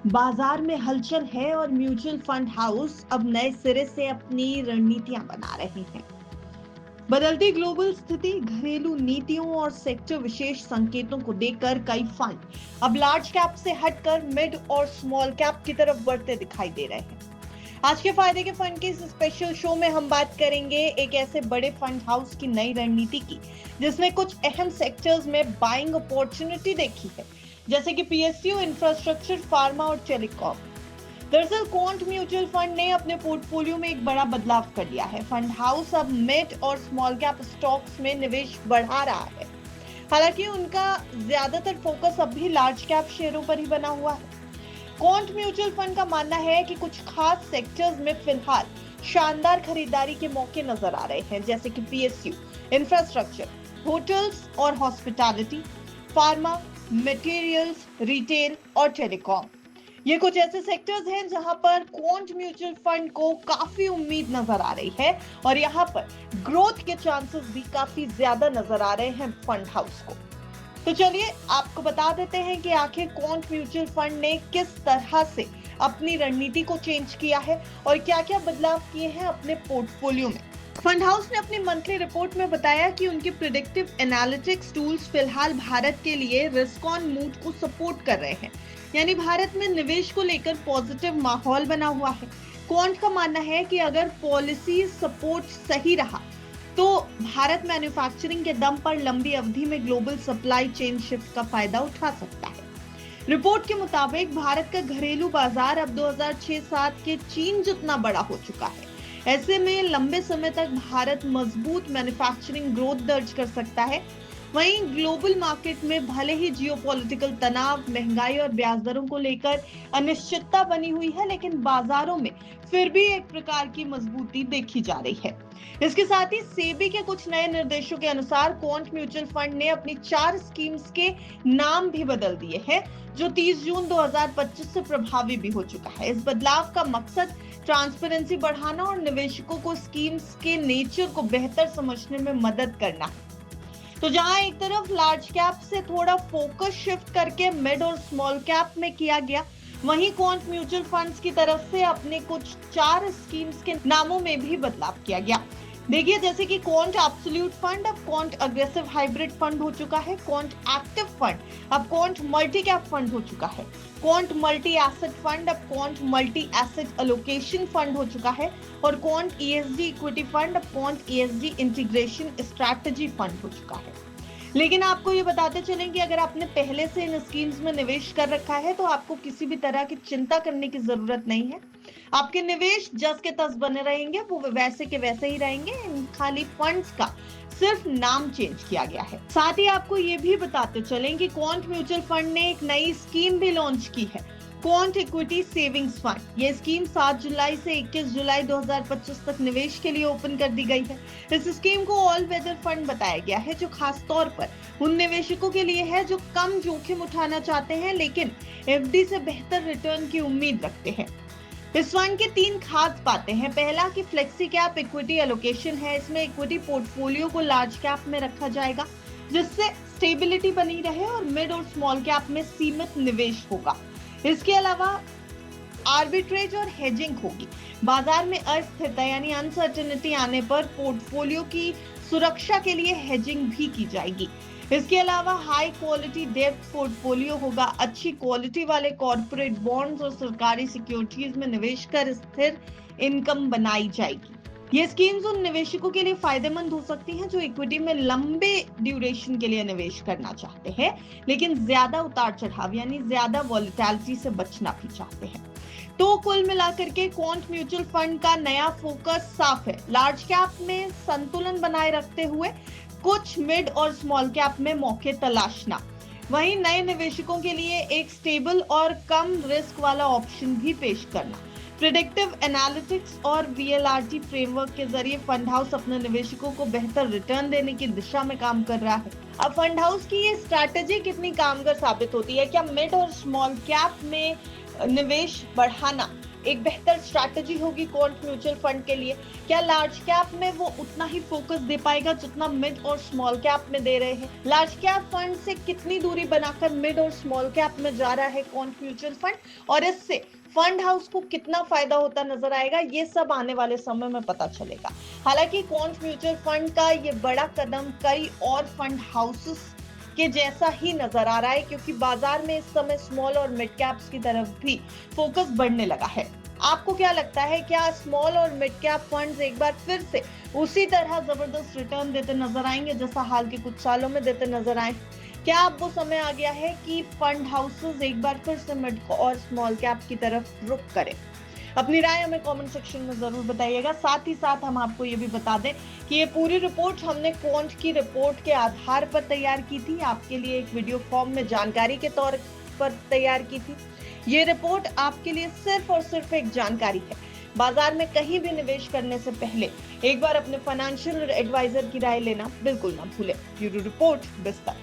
बाजार में हलचल है और म्यूचुअल फंड हाउस अब नए सिरे से अपनी रणनीतियां बना रहे हैं। बदलती ग्लोबल स्थिति, घरेलू नीतियों और सेक्टर विशेष संकेतों को देखकर कई फंड अब लार्ज कैप से हटकर मिड और स्मॉल कैप की तरफ बढ़ते दिखाई दे रहे हैं। आज के फायदे के फंड के इस स्पेशल शो में हम बात करेंगे एक ऐसे बड़े फंड हाउस की नई रणनीति की जिसने कुछ अहम सेक्टर्स में बाइंग अपॉर्चुनिटी देखी है, जैसे कि पीएसयू, इंफ्रास्ट्रक्चर, फार्मा और टेलीकॉम। दरअसल क्वांट म्यूचुअल फंड ने अपने पोर्टफोलियो में एक बड़ा बदलाव कर लिया है। फंड हाउस अब मिड और स्मॉल कैप स्टॉक्स में निवेश बढ़ा रहा है। हालांकि उनका ज्यादातर फोकस अब भी लार्ज कैप शेयरों पर ही बना हुआ है। क्वांट म्यूचुअल फंड का मानना है कि कुछ खास सेक्टर्स में फिलहाल शानदार खरीदारी के मौके नजर आ रहे हैं, जैसे कि पीएसयू, इंफ्रास्ट्रक्चर, होटल्स और हॉस्पिटैलिटी, फार्मा, मटेरियल्स, रिटेल और टेलीकॉम। ये कुछ ऐसे सेक्टर्स हैं जहां पर क्वांट म्यूचुअल फंड को काफी उम्मीद नजर आ रही है और यहां पर ग्रोथ के चांसेस भी काफी ज्यादा नजर आ रहे हैं फंड हाउस को। तो चलिए आपको बता देते हैं कि आखिर क्वांट म्यूचुअल फंड ने किस तरह से अपनी रणनीति को चेंज किया है और क्या-क्या बदलाव किए हैं अपने पोर्टफोलियो में। फंड हाउस ने अपनी मंथली रिपोर्ट में बताया कि उनके प्रिडिक्टिव एनालिटिक्स टूल्स फिलहाल भारत के लिए रिस्क ऑन मूड को सपोर्ट कर रहे हैं, यानी भारत में निवेश को लेकर पॉजिटिव माहौल बना हुआ है। क्वांट का मानना है कि अगर पॉलिसी सपोर्ट सही रहा तो भारत मैन्युफैक्चरिंग के दम पर लंबी अवधि में ग्लोबल सप्लाई चेन शिफ्ट का फायदा उठा सकता है। रिपोर्ट के मुताबिक भारत का घरेलू बाजार अब 2006-07 के चीन जितना बड़ा हो चुका है। ऐसे में लंबे समय तक भारत मजबूत मैन्युफैक्चरिंग ग्रोथ दर्ज कर सकता है। वहीं ग्लोबल मार्केट में भले ही जियोपॉलिटिकल तनाव, महंगाई और ब्याज दरों को लेकर अनिश्चितता बनी हुई है, लेकिन बाजारों में फिर भी एक प्रकार की मजबूती देखी जा रही है। इसके साथ ही सेबी के कुछ नए निर्देशों के अनुसार क्वांट म्यूचुअल फंड ने अपनी 4 स्कीम्स के नाम भी बदल दिए हैं, जो 30 जून 2025 से प्रभावी भी हो चुका है। इस बदलाव का मकसद ट्रांसपेरेंसी बढ़ाना और निवेशकों को स्कीम्स के नेचर को बेहतर समझने में मदद करना है। तो जहां एक तरफ लार्ज कैप से थोड़ा फोकस शिफ्ट करके मिड और स्मॉल कैप में किया गया, वहीं क्वांट म्यूचुअल फंड्स की तरफ से अपने कुछ 4 स्कीम्स के नामों में भी बदलाव किया गया। देखिए, जैसे कि क्वांट एब्सोल्यूट फंड अब क्वांट अग्रेसिव हाइब्रिड फंड हो चुका है, क्वांट एक्टिव फंड अब क्वांट मल्टी कैप फंड हो चुका है, क्वांट मल्टी एसेट फंड अब quant multi asset allocation fund हो चुका है और क्वांट ईएसजी इक्विटी फंड अब quant ESG integration strategy fund हो चुका है। लेकिन आपको ये बताते चलें कि अगर आपने पहले से इन स्कीम्स में निवेश कर रखा है तो आपको किसी भी तरह की चिंता करने की जरूरत नहीं है। आपके निवेश जस के तस बने रहेंगे, वो वैसे के वैसे ही रहेंगे। इन खाली फंड्स का सिर्फ नाम चेंज किया गया है। साथ ही आपको ये भी बताते चलें कि क्वांट म्यूचुअल फंड ने एक नई स्कीम भी लॉन्च की है, क्वांट इक्विटी सेविंग्स फंड। ये स्कीम 7 जुलाई से 21 जुलाई 2025 तक निवेश के लिए ओपन कर दी गई है। इस स्कीम को ऑल वेदर फंड बताया गया है, जो खास तौर पर उन निवेशकों के लिए है जो कम जोखिम उठाना चाहते हैं लेकिन एफडी से बेहतर रिटर्न की उम्मीद रखते हैं। इस फंड की 3 खास बातें हैं। पहला कि फ्लेक्सी कैप इक्विटी एलोकेशन है। इसमें इक्विटी पोर्टफोलियो को लार्ज कैप में रखा जाएगा, जिससे स्टेबिलिटी बनी रहे और मिड और स्मॉल कैप में सीमित निवेश होगा। इसके अलावा आर्बिट्रेज और हेजिंग होगी। बाजार में अस्थिरता यानी अनसर्टेनिटी आने पर पोर्टफोलियो की सुरक्षा के लिए हेजिंग भी की जाएगी। इसके अलावा हाई क्वालिटी डेब्ट पोर्टफोलियो होगा। अच्छी क्वालिटी वाले कॉर्पोरेट बॉन्ड्स और सरकारी सिक्योरिटीज में निवेश कर स्थिर इनकम बनाई जाएगी। ये स्कीम्स उन निवेशकों के लिए फायदेमंद हो सकती हैं जो इक्विटी में लंबे ड्यूरेशन के लिए निवेश करना चाहते हैं लेकिन ज्यादा उतार चढ़ाव यानी ज्यादा वॉलेटिलिटी से बचना भी चाहते हैं। तो कुल मिलाकर के क्वांट म्यूचुअल फंड का नया फोकस साफ है, लार्ज कैप में संतुलन बनाए रखते हुए कुछ मिड और स्मॉल कैप में मौके तलाशना, वहीं नए निवेशकों के लिए एक स्टेबल और कम रिस्क वाला ऑप्शन भी पेश करना। प्रिडिक्टिव एनालिटिक्स और वीएलआरटी फ्रेमवर्क के जरिए फंड हाउस अपने निवेशकों को बेहतर रिटर्न देने की दिशा में काम कर रहा है। अब फंड हाउस की ये स्ट्रैटेजी कितनी कामगर साबित होती है? क्या मिड और स्मॉल कैप में निवेश बढ़ाना एक बेहतर स्ट्रैटेजी होगी क्वांट म्यूचुअल फंड के लिए? क्या लार्ज कैप में वो उतना ही फोकस दे पाएगा जितना मिड और स्मॉल कैप में दे रहे हैं? लार्ज कैप फंड से कितनी दूरी बनाकर मिड और स्मॉल कैप में जा रहा है क्वांट म्यूचुअल फंड, और इससे फंड हाउस को कितना फायदा होता नजर आएगा, ये सब आने वाले समय में पता चलेगा। हालांकि क्वांट म्यूचुअल फंड का ये बड़ा कदम कई और फंड हाउसेस के जैसा ही नजर आ रहा है, क्योंकि बाजार में इस समय स्मॉल और मिड कैप्स की तरफ भी फोकस बढ़ने लगा है। आपको क्या लगता है, क्या स्मॉल और मिड कैप फंड्स एक बार फिर से उसी तरह जबरदस्त रिटर्न देते नजर आएंगे जैसा हाल के कुछ सालों में देते नजर आए? क्या अब वो समय आ गया है कि फंड हाउसेस एक बार फिर से मिड और स्मॉल कैप की तरफ रुख करें? अपनी राय हमें कमेंट सेक्शन में जरूर बताइएगा। साथ ही साथ हम आपको ये भी बता दें कि ये पूरी रिपोर्ट हमने क्वांट की रिपोर्ट के आधार पर तैयार की थी, आपके लिए एक वीडियो फॉर्म में जानकारी के तौर पर तैयार की थी। ये रिपोर्ट आपके लिए सिर्फ और सिर्फ एक जानकारी है। बाजार में कहीं भी निवेश करने से पहले एक बार अपने फाइनेंशियल एडवाइजर की राय लेना बिल्कुल ना भूलें। ब्यूरो रिपोर्ट बिस्तर।